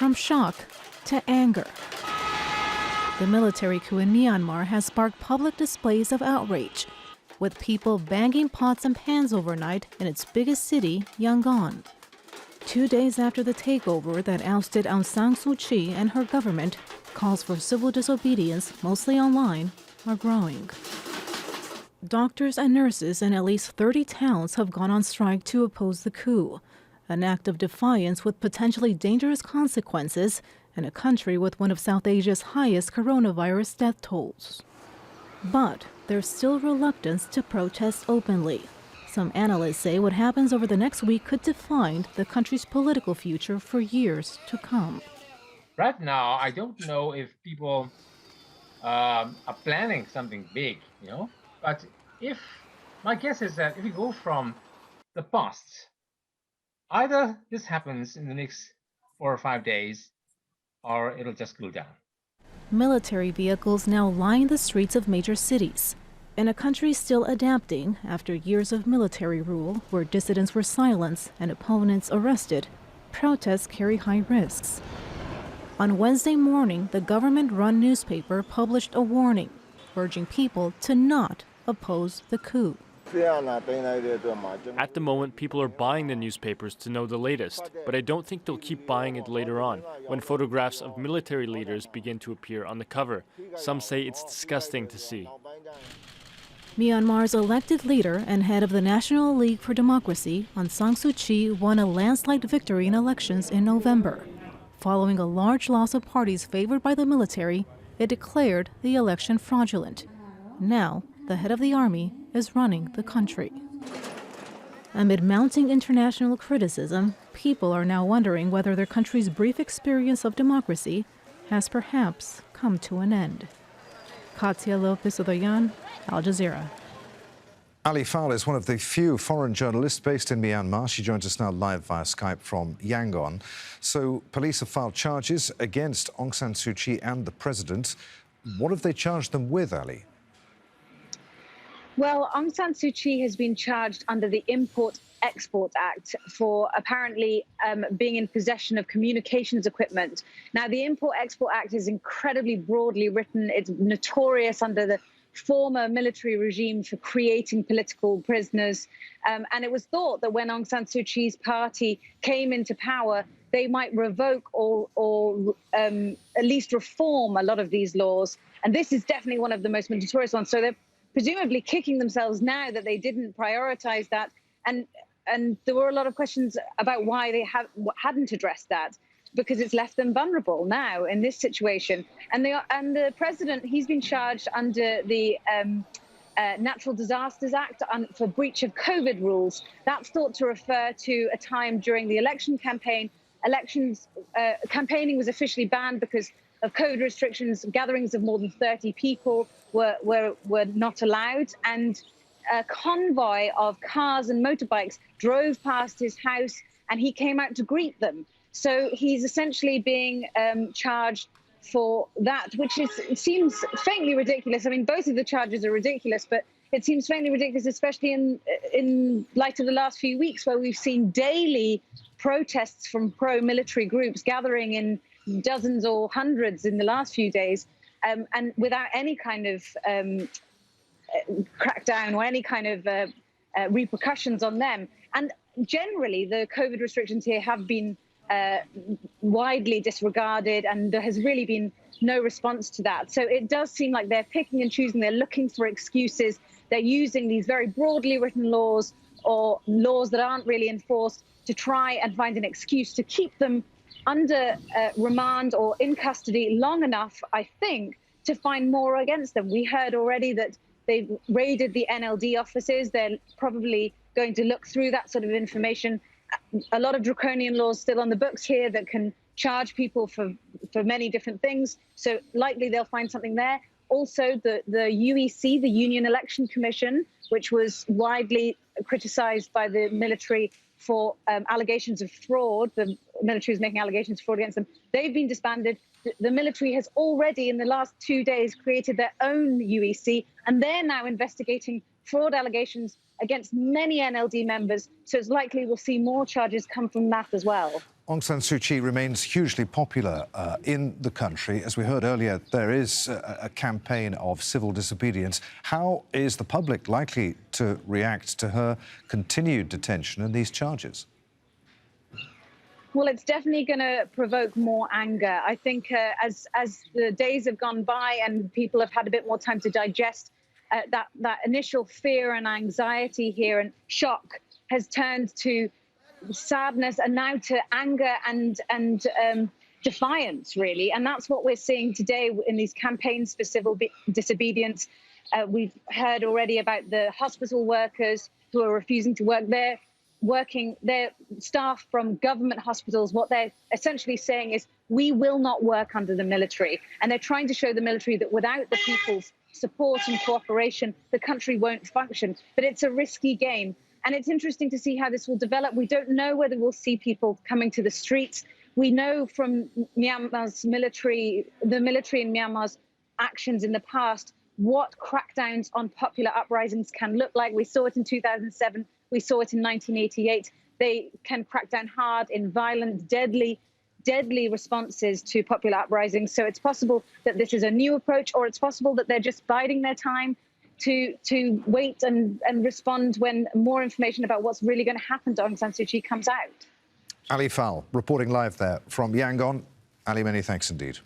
from shock to anger. The military coup in Myanmar has sparked public displays of outrage, with people banging pots and pans overnight in its biggest city, Yangon. 2 days after the takeover that ousted Aung San Suu Kyi and her government, calls for civil disobedience, mostly online, are growing. Doctors and nurses in at least 30 towns have gone on strike to oppose the coup, an act of defiance with potentially dangerous consequences in a country with one of South Asia's highest coronavirus death tolls. But there's still reluctance to protest openly. Some analysts say what happens over the next week could define the country's political future for years to come. Right now, I don't know if people are planning something big, but my guess is that if we go from the past, either this happens in the next 4 or 5 days, or it'll just cool down. Military vehicles now line the streets of major cities. In a country still adapting after years of military rule where dissidents were silenced and opponents arrested, protests carry high risks. On Wednesday morning, the government-run newspaper published a warning, urging people to not oppose the coup. At the moment, people are buying the newspapers to know the latest, but I don't think they'll keep buying it later on, when photographs of military leaders begin to appear on the cover. Some say it's disgusting to see. Myanmar's elected leader and head of the National League for Democracy, Aung San Suu Kyi, won a landslide victory in elections in November. Following a large loss of parties favored by the military, it declared the election fraudulent. Now, the head of the army is running the country. Amid mounting international criticism, people are now wondering whether their country's brief experience of democracy has perhaps come to an end. Katia, Lopez-Hodoyan, Al Jazeera. Ali Fowler is one of the few foreign journalists based in Myanmar. She joins us now live via Skype from Yangon. So police have filed charges against Aung San Suu Kyi and the president. What have they charged them with, Ali? Well, Aung San Suu Kyi has been charged under the Import-Export Act for apparently being in possession of communications equipment. Now, the Import-Export Act is incredibly broadly written. It's notorious under the former military regime for creating political prisoners. And it was thought that when Aung San Suu Kyi's party came into power, they might revoke or at least reform a lot of these laws. And this is definitely one of the most notorious ones. So they're presumably kicking themselves now that they didn't prioritize that. And there were a lot of questions about why they hadn't addressed that, because it's left them vulnerable now in this situation. And the president, he's been charged under the Natural Disasters Act for breach of COVID rules. That's thought to refer to a time during the election campaign. Campaigning was officially banned because of COVID restrictions. Gatherings of more than 30 people were not allowed, and a convoy of cars and motorbikes drove past his house, and he came out to greet them. So he's essentially being charged for that, which it seems faintly ridiculous. I mean, both of the charges are ridiculous, but it seems faintly ridiculous, especially in light of the last few weeks, where we've seen daily protests from pro-military groups gathering in dozens or hundreds in the last few days, and without any kind of crackdown or any kind of repercussions on them. And generally, the COVID restrictions here have been widely disregarded, and there has really been no response to that. So it does seem like they're picking and choosing. They're looking for excuses. They're using these very broadly written laws or laws that aren't really enforced to try and find an excuse to keep them under remand or in custody long enough, I think, to find more against them. We heard already that they've raided the NLD offices. They're probably going to look through that sort of information. A lot of draconian laws still on the books here that can charge people for many different things. So likely they'll find something there. Also, the UEC, the Union Election Commission, which was widely criticized by the military for allegations of fraud. The military is making allegations of fraud against them. They've been disbanded. The military has already, in the last 2 days, created their own UEC, and they're now investigating fraud allegations against many NLD members. So it's likely we'll see more charges come from that as well. Aung San Suu Kyi remains hugely popular in the country. As we heard earlier, there is a campaign of civil disobedience. How is the public likely to react to her continued detention and these charges? Well, it's definitely going to provoke more anger. I think as the days have gone by and people have had a bit more time to digest that initial fear and anxiety here and shock has turned to sadness and now to anger and defiance, really. And that's what we're seeing today in these campaigns for civil disobedience. We've heard already about the hospital workers who are refusing to work. Their staff from government hospitals, what they're essentially saying is, we will not work under the military. And they're trying to show the military that without the people's support and cooperation, the country won't function. But it's a risky game. And it's interesting to see how this will develop. We don't know whether we'll see people coming to the streets. We know from Myanmar's military, the military in Myanmar's actions in the past, what crackdowns on popular uprisings can look like. We saw it in 2007. We saw it in 1988. They can crack down hard in violent, deadly responses to popular uprisings. So it's possible that this is a new approach, or it's possible that they're just biding their time to wait and respond when more information about what's really going to happen to Aung San Suu Kyi comes out. Ali Fowle reporting live there from Yangon. Ali, many thanks indeed.